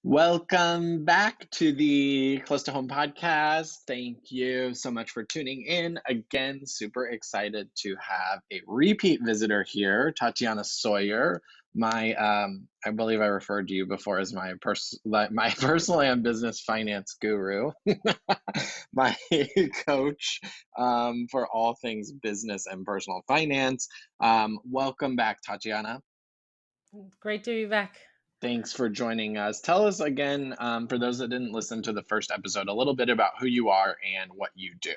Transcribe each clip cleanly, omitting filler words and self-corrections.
Welcome back to the Close to Home podcast. Thank you so much for tuning in. Again, super excited to have a repeat visitor here, Tatiana Tsoir. I believe I referred to you before as my personal and business finance guru, my coach for all things business and personal finance. Welcome back, Tatiana. Great to be back. Thanks for joining us. Tell us again, for those that didn't listen to the first episode, a little bit about who you are and what you do.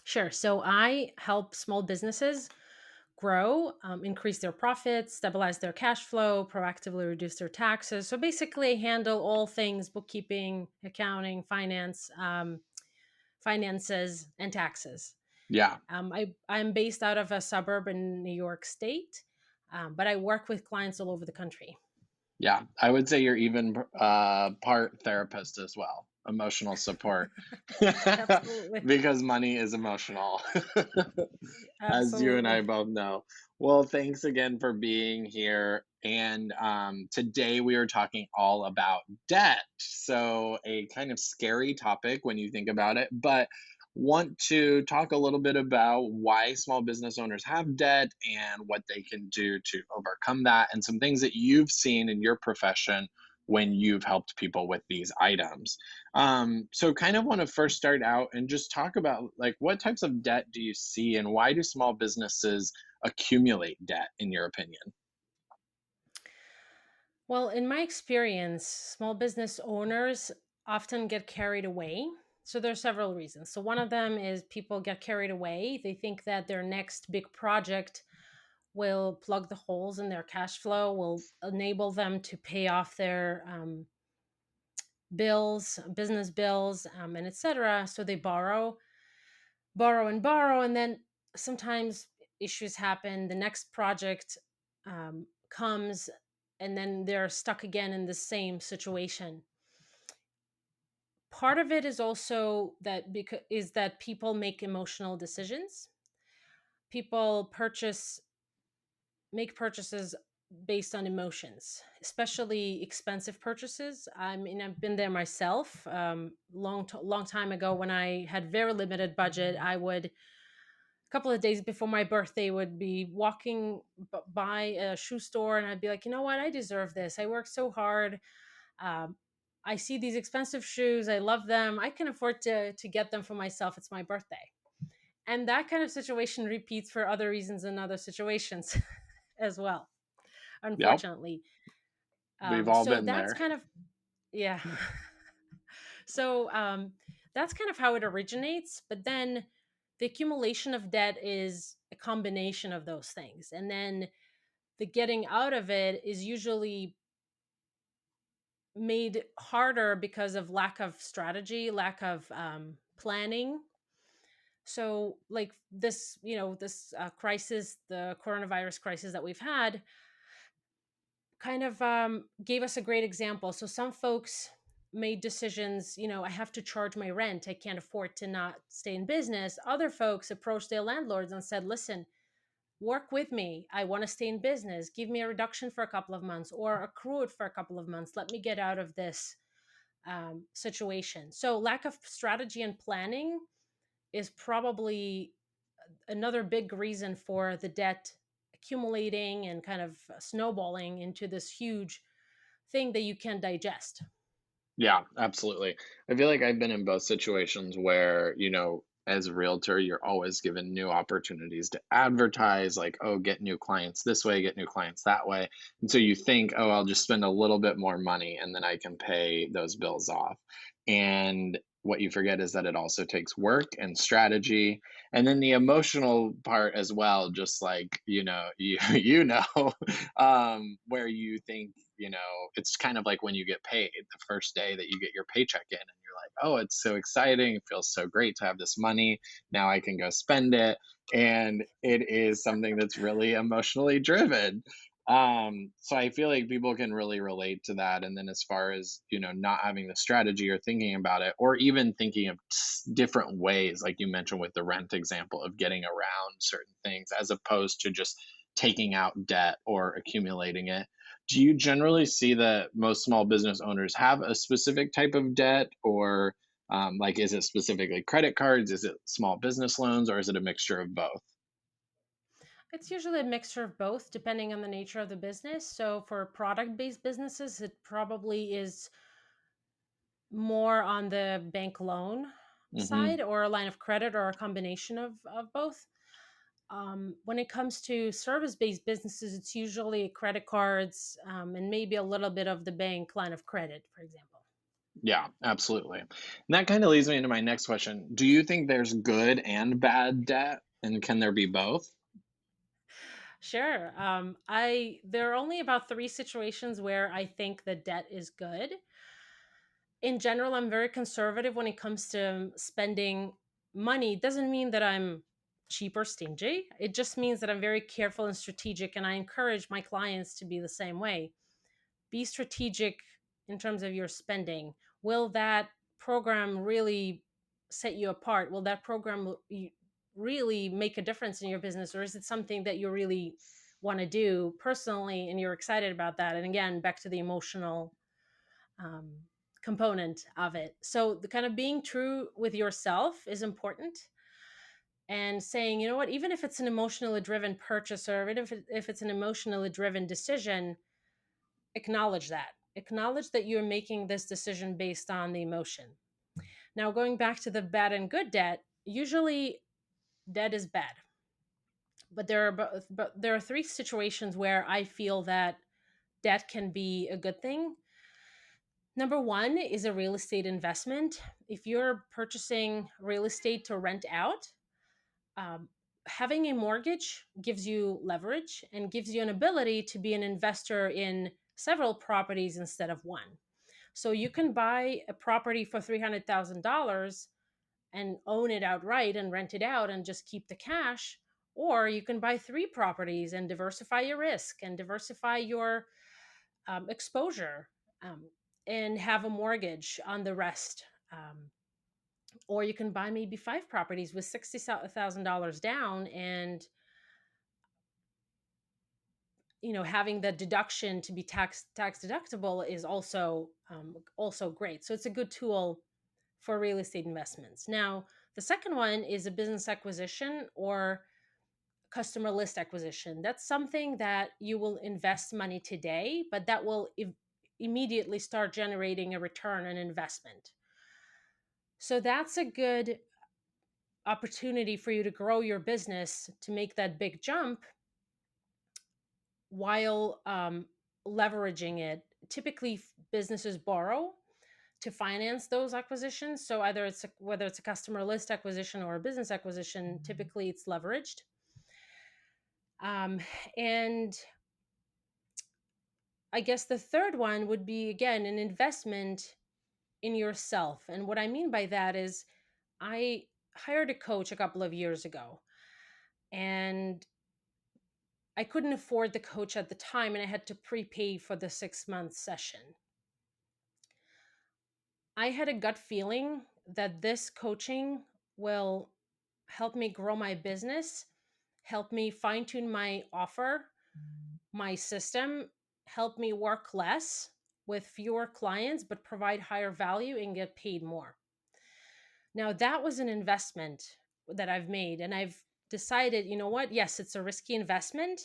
Sure. So I help small businesses grow, increase their profits, stabilize their cash flow, proactively reduce their taxes. So basically, handle all things bookkeeping, accounting, finances, and taxes. Yeah, I'm based out of a suburb in New York State, but I work with clients all over the country. yeah. I would say you're even part therapist as well, emotional support, Absolutely. because money is emotional, as you and I Absolutely. both know. Well, thanks again for being here. And today we are talking all about debt. So, a kind of scary topic when you think about it, but want to talk a little bit about why small business owners have debt and what they can do to overcome that, and some things that you've seen in your profession when you've helped people with these items. So kind of want to first start out and just talk about, like, what types of debt do you see and why do small businesses accumulate debt in your opinion? Well, in my experience, small business owners often get carried away. So there's several reasons. So one of them is people get carried away. They think that their next big project will plug the holes in their cash flow, will enable them to pay off their bills, business bills, and etc. So they borrow, and then sometimes issues happen. The next project comes, and then they're stuck again in the same situation. Part of it is also that because is that people make emotional decisions. People purchase make purchases based on emotions, especially expensive purchases. I mean, I've been there myself. Long time ago, when I had very limited budget, I would a couple of days before my birthday would be walking by a shoe store, and I'd be like, you know what, I deserve this. I worked so hard. Um, I see these expensive shoes. I love them. I can afford to get them for myself. It's my birthday. And that kind of situation repeats for other reasons in other situations as well, Yep, unfortunately. we've all So been that's there. kind of, yeah. So that's kind of how it originates. But then the accumulation of debt is a combination of those things. And then the getting out of it is usually made harder because of lack of strategy, lack of planning. So, like this, this crisis, the coronavirus crisis that we've had, kind of gave us a great example. So, some folks made decisions, I have to charge my rent. I can't afford to not stay in business. Other folks approached their landlords and said, listen, work with me. I want to stay in business. Give me a reduction for a couple of months or accrue it for a couple of months. Let me get out of this situation. So, lack of strategy and planning is probably another big reason for the debt accumulating and kind of snowballing into this huge thing that you can digest. Yeah, absolutely. I feel like I've been in both situations where, as a realtor, you're always given new opportunities to advertise, like, oh, get new clients this way, get new clients that way. And so you think, oh, I'll just spend a little bit more money and then I can pay those bills off. And what you forget is that it also takes work and strategy. And then the emotional part as well, just like, where you think, it's kind of like when you get paid the first day that you get your paycheck in, and you're like, oh, it's so exciting. It feels so great to have this money. Now I can go spend it. And it is something that's really emotionally driven. So I feel like people can really relate to that. And then as far as, not having the strategy or thinking about it, or even thinking of different ways, like you mentioned with the rent example, of getting around certain things as opposed to just taking out debt or accumulating it. Do you generally see that most small business owners have a specific type of debt, or like, is it specifically credit cards? Is it small business loans, or is it a mixture of both? It's usually a mixture of both, depending on the nature of the business. So for product based businesses, it probably is more on the bank loan Hmm. side or a line of credit or a combination of both. When it comes to service based businesses, it's usually credit cards and maybe a little bit of the bank line of credit, for example. Yeah, absolutely. And that kind of leads me into my next question. Do you think there's good and bad debt, and can there be both? Sure. I There are only about three situations where I think the debt is good. In general, I'm very conservative when it comes to spending money. It doesn't mean that I'm cheap or stingy. It just means that I'm very careful and strategic, and I encourage my clients to be the same way. Be strategic in terms of your spending. Will that program really set you apart? Will that program really make a difference in your business, or is it something that you really want to do personally and you're excited about that? And again, back to the emotional um, component of it. So the kind of being true with yourself is important, and saying, you know what, even if it's an emotionally driven purchase, or even if it's an emotionally driven decision, acknowledge that. Acknowledge that you're making this decision based on the emotion. Now, going back to the bad and good debt, usually debt is bad, but there are three situations where I feel that debt can be a good thing. Number one is a real estate investment. If you're purchasing real estate to rent out, um, having a mortgage gives you leverage and gives you an ability to be an investor in several properties instead of one. So you can buy a property for $300,000 and own it outright and rent it out and just keep the cash. Or you can buy three properties and diversify your risk and diversify your exposure, um, and have a mortgage on the rest. Or you can buy maybe five properties with $60,000 down, and having the deduction to be tax deductible is also great. So it's a good tool for real estate investments. Now, the second one is a business acquisition or customer list acquisition. That's something that you will invest money today, but that will immediately start generating a return on investment. So that's a good opportunity for you to grow your business to make that big jump while leveraging it. Typically, businesses borrow to finance those acquisitions. So whether it's a customer list acquisition or a business acquisition, typically it's leveraged. Um, and I guess the third one would be, again, an investment in yourself. And what I mean by that is, I hired a coach a couple of years ago, and I couldn't afford the coach at the time, and I had to prepay for the 6 month session. I had a gut feeling that this coaching will help me grow my business, help me fine tune my offer, my system, help me work less with fewer clients, but provide higher value and get paid more. Now, that was an investment that I've made, and I've decided, you know what? Yes, it's a risky investment,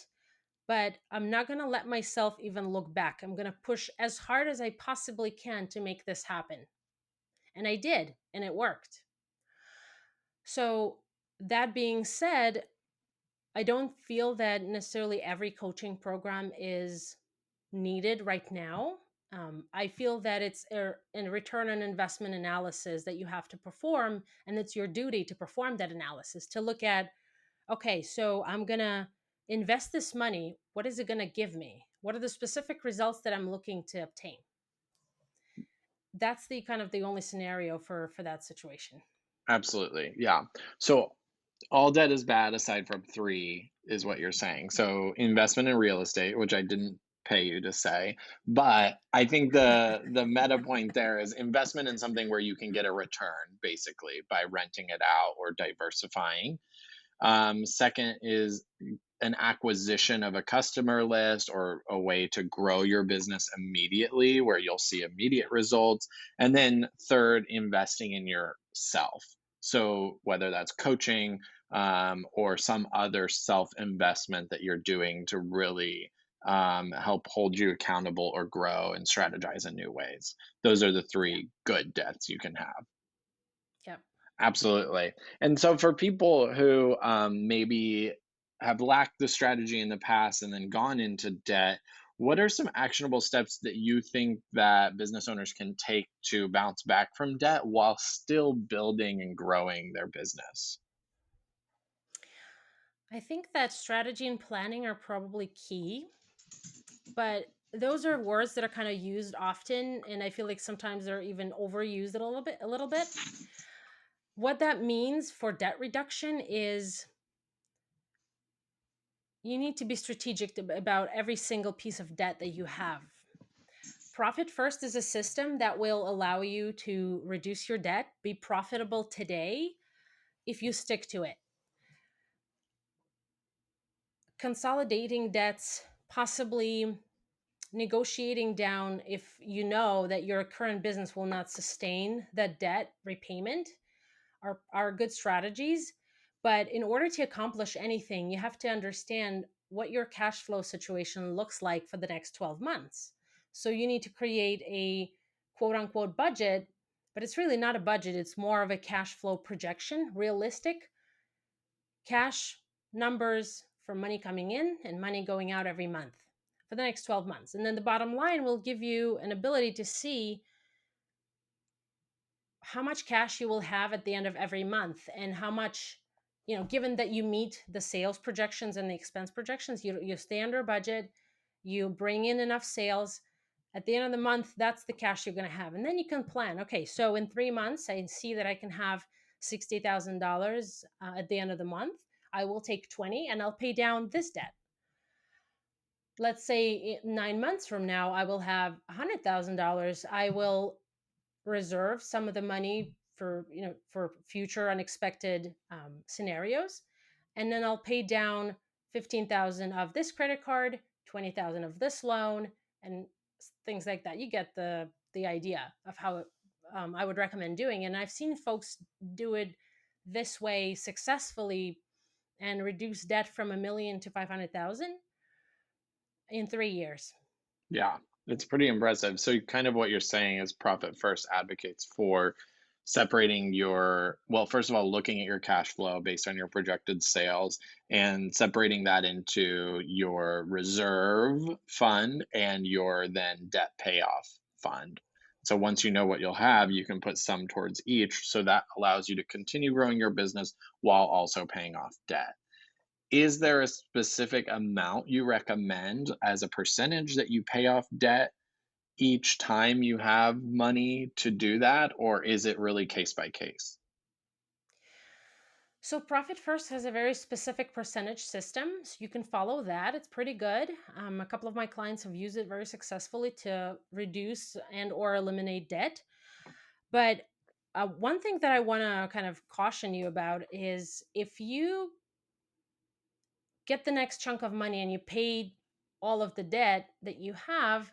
but I'm not going to let myself even look back. I'm going to push as hard as I possibly can to make this happen. And I did, and it worked. So, that being said, I don't feel that necessarily every coaching program is needed right now. I feel that it's a return on investment analysis that you have to perform, and it's your duty to perform that analysis to look at, okay, so I'm going to invest this money. What is it going to give me? What are the specific results that I'm looking to obtain? That's the kind of the only scenario for that situation. Absolutely. Yeah. So all debt is bad aside from three, is what you're saying. So investment in real estate, which I didn't pay you to say, but I think the meta point there is investment in something where you can get a return basically by renting it out or diversifying. Second is an acquisition of a customer list or a way to grow your business immediately where you'll see immediate results. And then third, investing in yourself. So whether that's coaching, or some other self investment that you're doing to really help hold you accountable or grow and strategize in new ways. Those are the three good debts you can have. Yep. Absolutely. And so for people who maybe have lacked the strategy in the past and then gone into debt, what are some actionable steps that you think that business owners can take to bounce back from debt while still building and growing their business? I think that strategy and planning are probably key, but those are words that are kind of used often, and I feel like sometimes they're even overused a little bit. What that means for debt reduction is you need to be strategic about every single piece of debt that you have. Profit First is a system that will allow you to reduce your debt, be profitable today if you stick to it. Consolidating debts, possibly negotiating down if you know that your current business will not sustain that debt repayment are good strategies. But in order to accomplish anything, you have to understand what your cash flow situation looks like for the next 12 months. So you need to create a quote unquote budget, but it's really not a budget. It's more of a cash flow projection, realistic cash numbers for money coming in and money going out every month for the next 12 months. And then the bottom line will give you an ability to see how much cash you will have at the end of every month and how much, given that you meet the sales projections and the expense projections, you stay under budget, you bring in enough sales. At the end of the month, that's the cash you're going to have. And then you can plan, okay, so in 3 months, I see that I can have $60,000 at the end of the month. I will take 20 and I'll pay down this debt. Let's say 9 months from now, I will have $100,000. I will reserve some of the money for future unexpected scenarios, and then I'll pay down 15,000 of this credit card, 20,000 of this loan, and things like that. You get the idea of how I would recommend doing, and I've seen folks do it this way successfully and reduce debt from 1 million to 500,000 in 3 years. Yeah, it's pretty impressive. So kind of what you're saying is Profit First advocates for separating well, first of all, looking at your cash flow based on your projected sales and separating that into your reserve fund and your then debt payoff fund. So once you know what you'll have, you can put some towards each. So that allows you to continue growing your business while also paying off debt. Is there a specific amount you recommend as a percentage that you pay off debt each time you have money to do that, or is it really case by case? So Profit First has a very specific percentage system, so you can follow that. It's pretty good. A couple of my clients have used it very successfully to reduce and or eliminate debt. But one thing that I want to kind of caution you about is if you get the next chunk of money and you paid all of the debt that you have,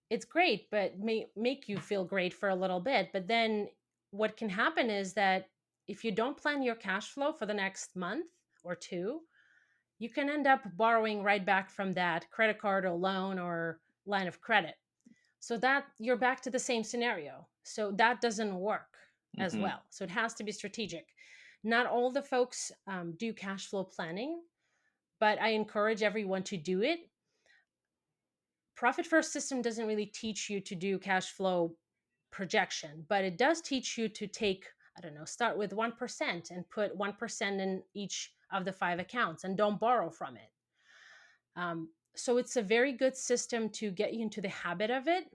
it's great, but may make you feel great for a little bit. But then what can happen is that if you don't plan your cash flow for the next month or two, you can end up borrowing right back from that credit card or loan or line of credit. So that you're back to the same scenario. So that doesn't work as Hmm. well. So it has to be strategic. Not all the folks do cash flow planning, but I encourage everyone to do it. Profit First system doesn't really teach you to do cash flow projection, but it does teach you to take, I don't know, start with 1% and put 1% in each of the five accounts and don't borrow from it. So it's a very good system to get you into the habit of it.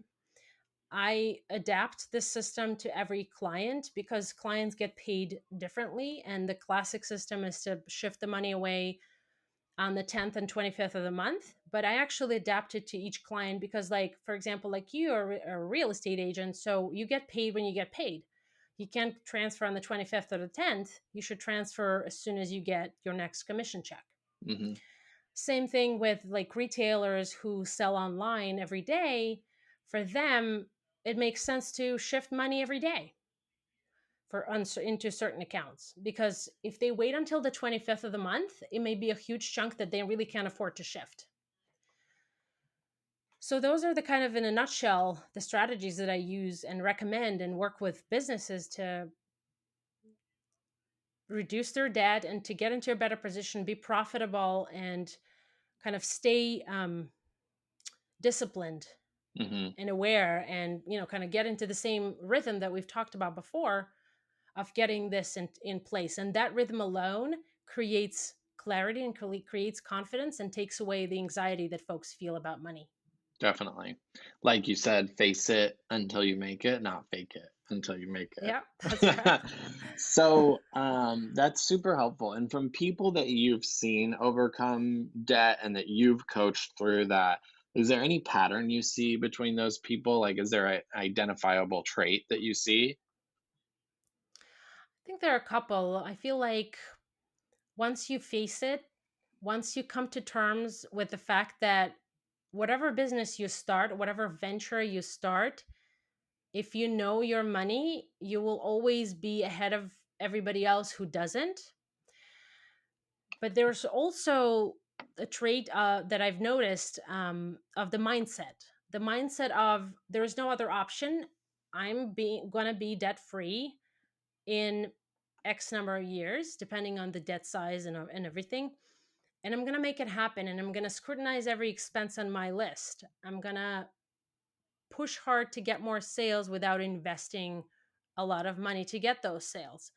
I adapt this system to every client because clients get paid differently. And the classic system is to shift the money away on the 10th and 25th of the month. But I actually adapt it to each client because, like, for example, like you are a real estate agent. So you get paid when you get paid. You can't transfer on the 25th or the 10th. You should transfer as soon as you get your next commission check. Hmm. Same thing with like retailers who sell online every day. For them, it makes sense to shift money every day into certain accounts, because if they wait until the 25th of the month, it may be a huge chunk that they really can't afford to shift. So those are the kind of, in a nutshell, the strategies that I use and recommend and work with businesses to reduce their debt and to get into a better position, be profitable, and kind of stay disciplined Hmm. and aware, and kind of get into the same rhythm that we've talked about before, of getting this in place. And that rhythm alone creates clarity and creates confidence and takes away the anxiety that folks feel about money. Definitely. Like you said, face it until you make it, not fake it until you make Yeah, that's it. correct. So, that's super helpful. And from people that you've seen overcome debt and that you've coached through that, is there any pattern you see between those people? Like, is there an identifiable trait that you see? I think there are a couple. I feel like once you face it, once you come to terms with the fact that whatever business you start, whatever venture you start, if you know your money, you will always be ahead of everybody else who doesn't. But there's also a trait that I've noticed, of the mindset of there's no other option. I'm being going to be debt free in X number of years, depending on the debt size and everything. And I'm going to make it happen. And I'm going to scrutinize every expense on my list. I'm going to push hard to get more sales without investing a lot of money to get those sales.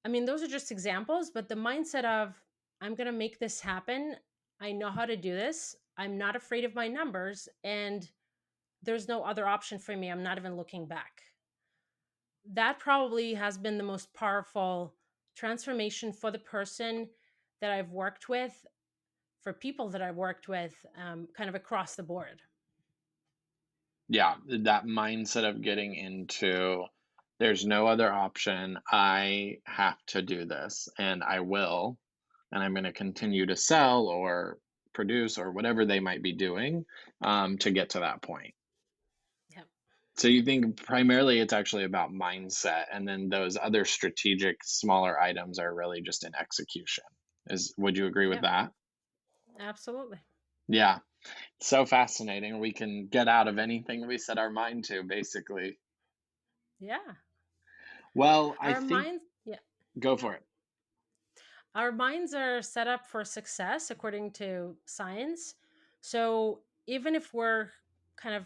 I mean, those are just examples, but the mindset of I'm going to make this happen. I know how to do this. I'm not afraid of my numbers, and there's no other option for me. I'm not even looking back. That probably has been the most powerful transformation for the person that I've worked with, for people that I've worked with, kind of across the board. Yeah, that mindset of getting into there's no other option. I have to do this and I will, and I'm going to continue to sell or produce or whatever they might be doing to get to that point. Yep. So you think primarily it's actually about mindset, and then those other strategic smaller items are really just in execution. Would you agree with Yep. that? Absolutely. Yeah, so fascinating. We can get out of anything we set our mind to, basically. Yeah. Well, I Our think minds, yeah. go for it. Our minds are set up for success according to science. So even if we're kind of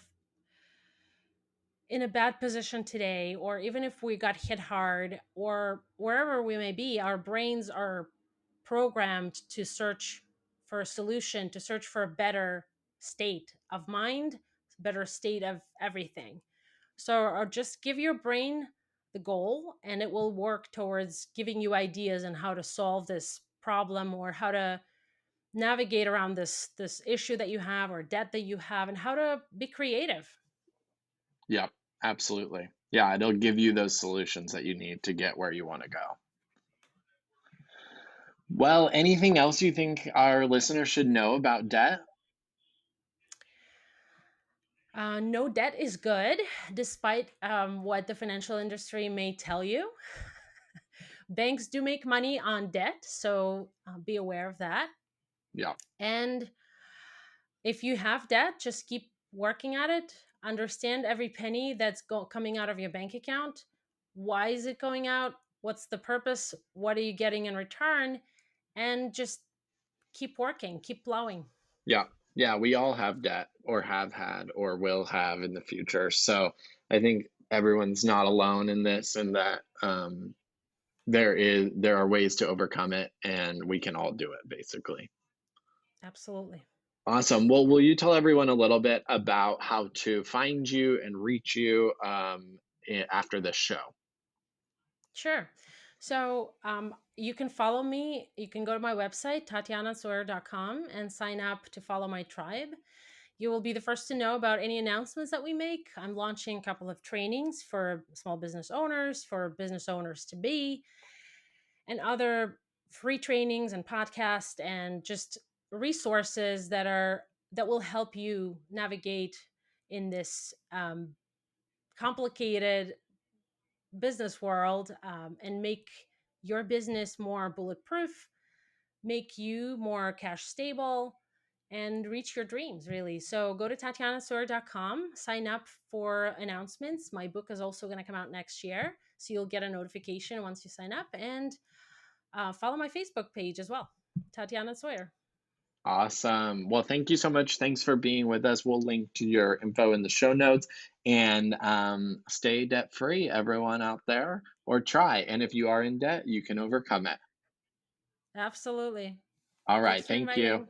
in a bad position today, or even if we got hit hard, or wherever we may be, our brains are programmed to search for a solution, to search for a better state of mind, better state of everything. So, or just give your brain the goal, and it will work towards giving you ideas on how to solve this problem, or how to navigate around this issue that you have, or debt that you have, and how to be creative. Yep, absolutely. Yeah, it'll give you those solutions that you need to get where you want to go. Well, anything else you think our listeners should know about debt? No debt is good, despite what the financial industry may tell you. Banks do make money on debt, so be aware of that. Yeah, And if you have debt, just keep working at it. Understand every penny that's coming out of your bank account. Why is it going out? What's the purpose? What are you getting in return? And just keep working, keep plowing. yeah, yeah. We all have debt or have had or will have in the future. So I think everyone's not alone in this, and that there are ways to overcome it, and we can all do it basically. Absolutely. Awesome. Well, will you tell everyone a little bit about how to find you and reach you after this show? Sure. So you can follow me. You can go to my website, tatianatsoir.com, and sign up to follow my tribe. You will be the first to know about any announcements that we make. I'm launching a couple of trainings for small business owners, for business owners to be, and other free trainings and podcasts, and just resources that will help you navigate in this complicated business world, and make your business more bulletproof, make you more cash stable, and reach your dreams, really. So go to tatianatsoir.com, sign up for announcements. My book is also going to come out next year, so you'll get a notification once you sign up. And follow my Facebook page as well, Tatiana Tsoir. Awesome. Well, thank you so much. Thanks for being with us. We'll link to your info in the show notes and stay debt free, everyone out there, or try. And if you are in debt, you can overcome it. Absolutely. All Thanks right. for Thank you. inviting.